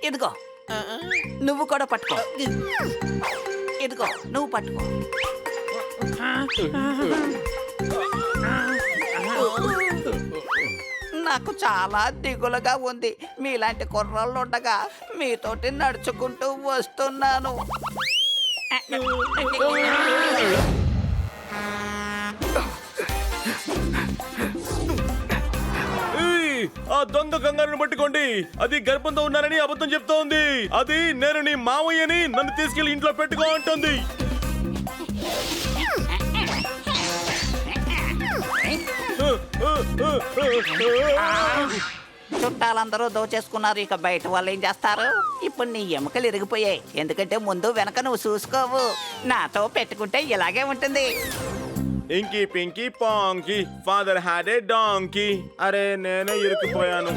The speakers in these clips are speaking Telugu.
ఇదిగో నువ్వు కూడా పట్టుకో. ఇదిగో నువ్వు పట్టుకో. నాకు చాలా దిగులుగా ఉంది. మీలాంటి కుర్రాళ్ళు ఉండగా మీతోటి నడుచుకుంటూ వస్తున్నాను. ఆ దొంగ కంగారును పట్టుకోండి. అది గర్భంతో ఉన్నానని అబద్ధం చెప్తోంది. అది నేను నీ మావయ్యని, నన్ను తీసుకెళ్లి ఇంట్లో పెట్టుకో అంటుంది. చుట్టాలందరూ దోచేసుకున్నారు. ఇక బయట వాళ్ళు ఏం చేస్తారు? ఇప్పుడు నీ ఎముకలు ఇరిగిపోయాయి. ఎందుకంటే ముందు వెనక నువ్వు చూసుకోవు. నాతో పెట్టుకుంటే ఇలాగే ఉంటుంది. Inky pinky ponky father had a donkey. అరే నేనే ఇరుక్కుపోయాను.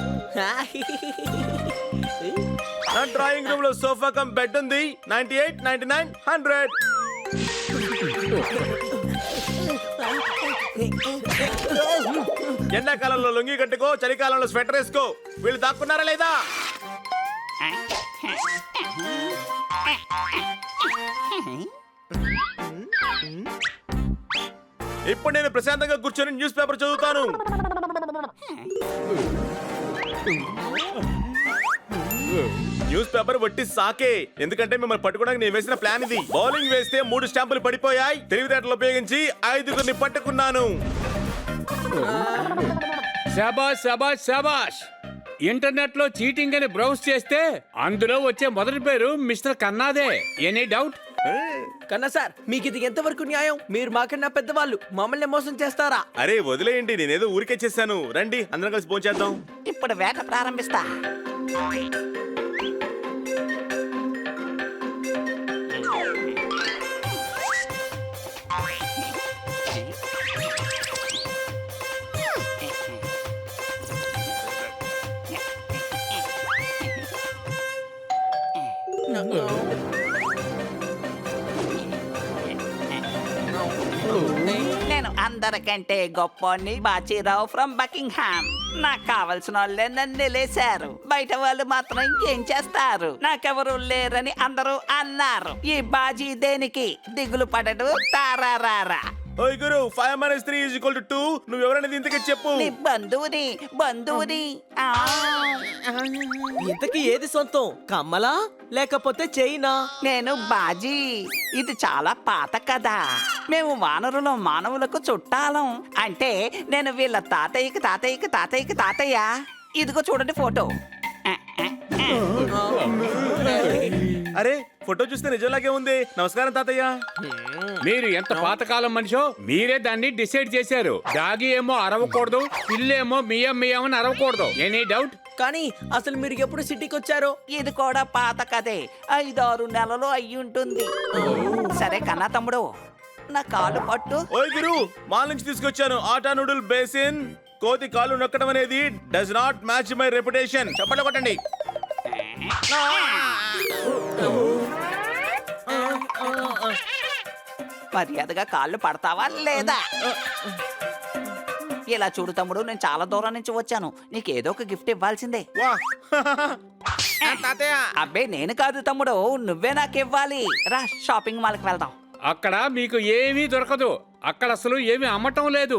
నా డ్రాయింగ్ రూమ్ లో సోఫా కమ్ బెడ్ ఉంది. 98, 99, 100. ఎండాకాలంలో లొంగి కట్టుకో, చలికాలంలో స్వెటర్ వేసుకో. వీళ్ళు దాక్కున్నారా లేదా? ఇప్పుడు నేను ప్రశాంతంగా కూర్చొని న్యూస్ పేపర్ చదువుతాను. న్యూస్ పేపర్ వట్టి సాకే. ఎందుకంటే మిమ్మల్ని పట్టుకోవడానికి నేను వేసిన ప్లాన్ ఇది. బౌలింగ్ వేస్తే 3 స్టాంపులు పడిపోయాయి. తెలివితేటలు ఉపయోగించి 5గురిని పట్టుకున్నాను. శాబాష్ శాబాష్ శాబాష్. ఇంటర్నెట్ లో చీటింగ్ అని బ్రౌజ్ చేస్తే అందులో వచ్చే మొదటి పేరు మిస్టర్ కన్నాదే. Any doubt? కన్నా సార్, మీకు ఇది ఎంతవరకు న్యాయం? మీరు మాకన్నా పెద్దవాళ్ళు, మమ్మల్ని మోసం చేస్తారా? అరే వదిలేయండి, నేనేదో ఊరికే చేశాను. రండి అందరం కలిసి భోంచేద్దాం. ఇప్పుడు వేట ప్రారంభిస్తా. నేను అందరికంటే గొప్పని బాచీరావు ఫ్రమ్ బకింగ్హామ్. నాకు కావలసిన వాళ్ళే నన్ను లేశారు. బయట వాళ్ళు మాత్రం ఏం చేస్తారు? నాకెవరు లేరని అందరూ అన్నారు. ఈ బాజీ దేనికి? దిగులు పడడు తారారా. ఓయ్ గురు, 5 - 3 = 2. నువ్వు ఎవరైనా ఇంతకీ చెప్పు. నీ బంధువుని. ఇంతకీ ఏది సొంతం, కమ్మలా లేకపోతే చైనా? నేను బాజీ. ఇది చాలా పాత కథ. మేము వానరులు మానవులకు చుట్టాలం. అంటే నేను వీళ్ళ తాతయ్య. ఇదిగో చూడండి ఫోటో. అరే ఫోటో చూస్తే నిజంలాగే ఉంది. నమస్కారం తాతయ్య. మీరు ఎంత పాతకాలం మనిషో మీరే దాన్ని డిసైడ్ చేశారు. డాగి ఏమో అరవకూడదు, పిల్లేమో మియం అని అరవకూడదు. Any doubt? కానీ అసలు మీరు ఎప్పుడు సిటీకి వచ్చారో? ఇది కూడా పాత కథే. 5-6 నెలలు అయ్యి ఉంటుంది. సరే కన్నా తమ్ముడు, నా కాలు పట్టు. ఓయ్ గురు, మాల్ నుంచి తీసుకొచ్చాను ఆటా నూడిల్ బేసిన్. కోతి కాళ్ళు నొక్కడం అనేది does not match my reputation. చెప్పండి కొట్టండి. మర్యాదగా కాళ్ళు పడతావా లేదా? ఇలా చూడు తమ్ముడు, నేను చాలా దూరం నుంచి వచ్చాను. నీకు ఏదో ఒక గిఫ్ట్ ఇవ్వాల్సిందే. వా తాతయ్య. అబ్బే నేను కాదు తమ్ముడు, నువ్వే నాకు ఇవ్వాలి. రా షాపింగ్ మాల్కి వెళ్దాం. అక్కడ మీకు ఏమీ దొరకదు. అక్కడ అసలు ఏమీ అమ్మటం లేదు.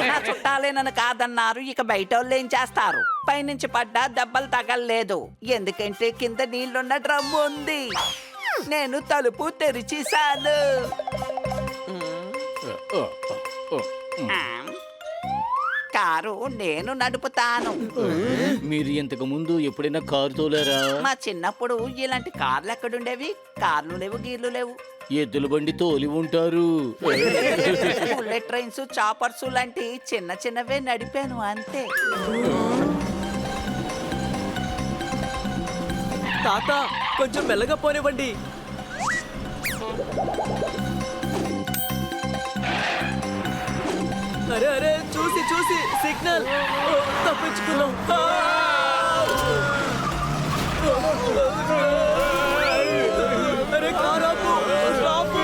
నా చుట్టాలే నన్ను కాదన్నారు. ఇక బయట వాళ్ళు ఏం చేస్తారు? పైనుంచి పడ్డా దెబ్బలు తగలలేదు. ఎందుకంటే కింద నీళ్లున్న డ్రమ్ ఉంది. నేను తలుపు తెరిచేశాను. కారు నేను నడుపుతాను. మీరు ఇంతకు ముందు ఎప్పుడైనా కారు తోలారా? మా చిన్నప్పుడు ఇలాంటి కార్లు ఎక్కడుండేవి? కార్లు లేవు, గీర్లు లేవు. ఎద్దుల బండి తోలి ఉంటారు. బుల్లెట్ ట్రైన్స్, చాపర్స్ లాంటి చిన్నవే నడిపాను అంతే. తాత, కొంచెం మెల్లగా పోనివ్వండి. అరే చూసి సిగ్నల్. తప్పించుకున్నాం. అరే కారాపు, స్టాపు.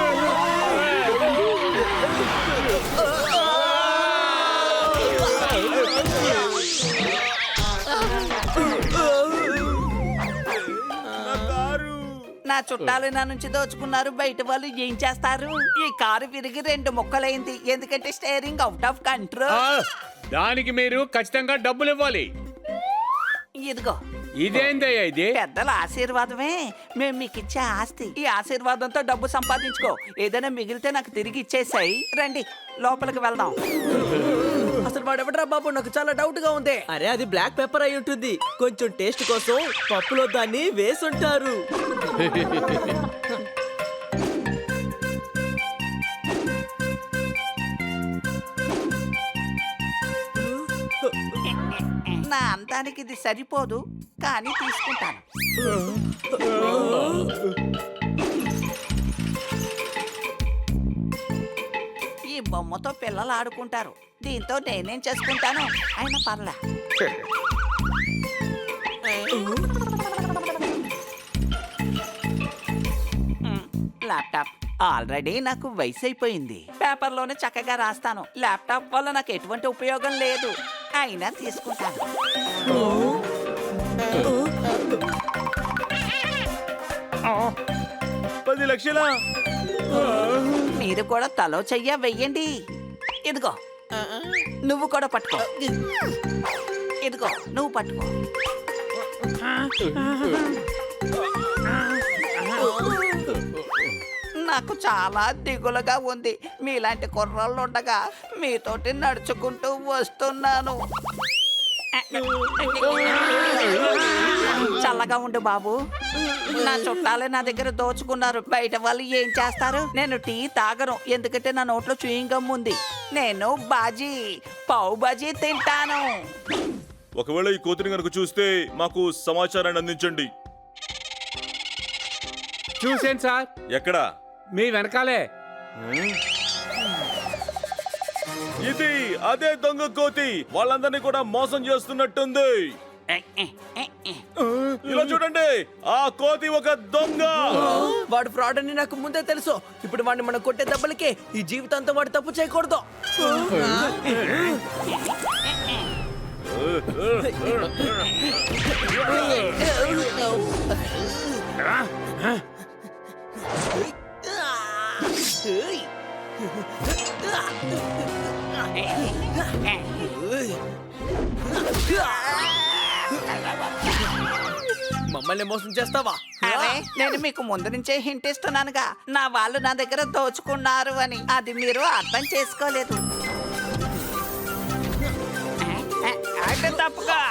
నా చుట్టాలు నా నుంచి దోచుకున్నారు, బయట వాళ్ళు ఏం చేస్తారు? ఈ కారు విరిగి 2 ముక్కలైంది, ఎందుకంటే స్టీరింగ్ అవుట్ ఆఫ్ ఆ, కంట్రోల్. దానికి మీరు ఖచ్చితంగా డబ్బులు ఇవ్వాలి. ఇదిగో ఇదేందయ్యా ఇది? పెద్దల ఆశీర్వాదమే మేము మీకు ఇచ్చే ఆస్తి. ఈ ఆశీర్వాదంతో డబ్బు సంపాదించుకో, ఏదైనా మిగిలితే నాకు తిరిగి ఇచ్చేసాయి. రండి లోపలికి వెళ్దాం. అసలు వాడెవడరా బాబు, నాకు చాలా డౌట్ గా ఉంది. అరే అది బ్లాక్ పెప్పర్ అయి ఉంటుంది. కొంచెం టేస్ట్ కోసం పప్పులో దాన్ని వేసుంటారు. నా అందానికి ఇది సరిపోదు, కానీ తీసుకుంటాను. ఈ బొమ్మతో పిల్లలు ఆడుకుంటారు, దీంతో నేనేం చేసుకుంటాను? అయినా పర్లే. ల్యాప్టాప్ ఆల్రెడీ నాకు వయసు అయిపోయింది. పేపర్లోనే చక్కగా రాస్తాను. ల్యాప్టాప్ వల్ల నాకు ఎటువంటి ఉపయోగం లేదు, అయినా తీసుకుంటాను. పది లక్షల మీరు కూడా తలో చెయ్య వెయ్యండి. ఇదిగో నువ్వు కూడా పట్టుకో. ఇదిగో నువ్వు పట్టుకో. నాకు చాలా దిగులుగా ఉంది. మీలాంటి కుర్రాళ్ళు ఉండగా మీతోటి నడుచుకుంటూ వస్తున్నాను. చల్లగా ఉండు బాబు. నా చుట్టాలే నా దగ్గర దోచుకున్నారు, బయట వాళ్ళు ఏం చేస్తారు? నేను టీ తాగను, ఎందుకంటే నా నోట్లో చూయింగ్ గమ్ ఉంది. నేను పావు బాజీ తింటాను. ఒకవేళ ఈ కోతిని కనుక చూస్తే మాకు సమాచారాన్ని అందించండి. చూసాను సార్, ఎక్కడ? మీ వెనకాలే. ఇది అదే దొంగ కోతి, వాళ్ళందరినీ కూడా మోసం చేస్తున్నట్టుంది. ఇలా చూడండి, ఆ కోతి ఒక దొంగ. వాడు ఫ్రాడ్ అని నాకు ముందే తెలుసు. ఇప్పుడు వాడిని మనం కొట్టే దెబ్బలకి ఈ జీవితాంతం వాడు తప్పు చేయకూడదు. మమ్మల్ని మోసం చేస్తావా? అరే నేను మీకు ముందు నుంచే హింట్ ఇస్తున్నానుగా, నా వాళ్ళు నా దగ్గర దోచుకున్నారు అని. అది మీరు అర్థం చేసుకోలేదు. అంటే తప్పుగా.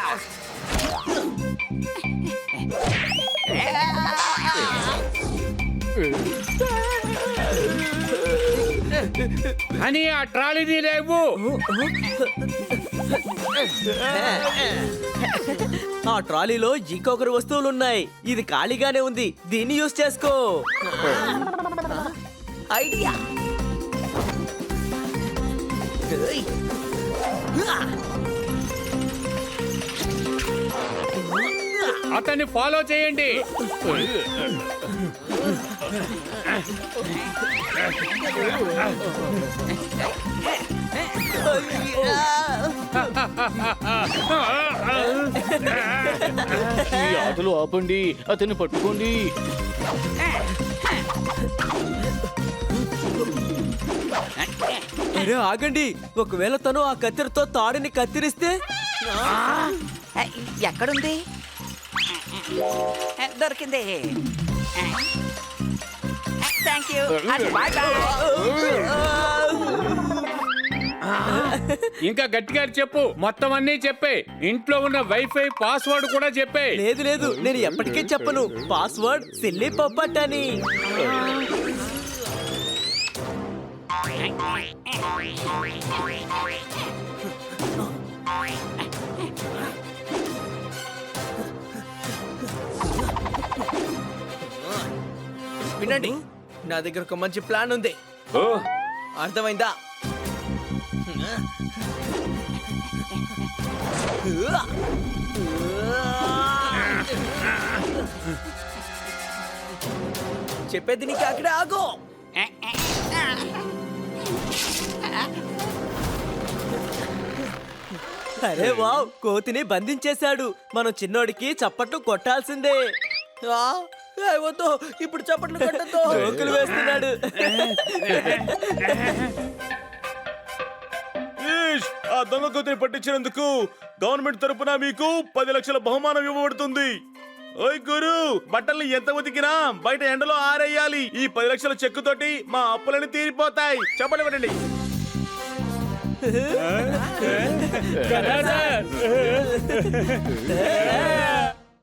అని ఆ ట్రాలీని లేవు. ఆ ట్రాలీలో ఇంకొకరు వస్తువులున్నాయి. ఇది ఖాళీగానే ఉంది, దీన్ని యూజ్ చేసుకో. ఐడియా. అతన్ని ఫాలో చేయండి. ఈ ఆటలు ఆపండి, అతన్ని పట్టుకోండి. అరే ఆగండి, ఒకవేళ తను ఆ కత్తిరితో తాడుని కత్తిరిస్తే? ఎక్కడుంది? దొరికింది. Thank you. Bye bye. ఇంకా గట్టిగా చెప్పు, మొత్తం అన్నీ చెప్పే. ఇంట్లో ఉన్న వైఫై పాస్వర్డ్ కూడా చెప్పే. లేదు లేదు, నేను ఎప్పటికీ చెప్పను. పాస్వర్డ్ సిల్లీ పప్పట్ అని. వినండి, నా దగ్గర ఒక మంచి ప్లాన్ ఉంది. అర్థమైందా? చెప్పేది నీకు అక్కడే ఆగు. అరే వావ్, కోతిని బంధించేశాడు. మనం చిన్నోడికి చప్పట్లు కొట్టాల్సిందే. ఆ, ఏయ్, వద్దు ఇప్పుడు చప్పట్లు కొట్టద్దు. జోకులు వేస్తున్నాడు. ఈష్, ఆ దొంగ కూతురి పట్టించినందుకు గవర్నమెంట్ తరపున మీకు 10 లక్షల బహుమానం ఇవ్వబడుతుంది. ఓయ్ గురు, బట్టల్ని ఎంత ఉతికినా బయట ఎండలో ఆరేయాలి. ఈ 10 లక్షల చెక్కు తోటి మా అప్పులని తీరిపోతాయి. చెప్పండి పడండి. కదా సార్?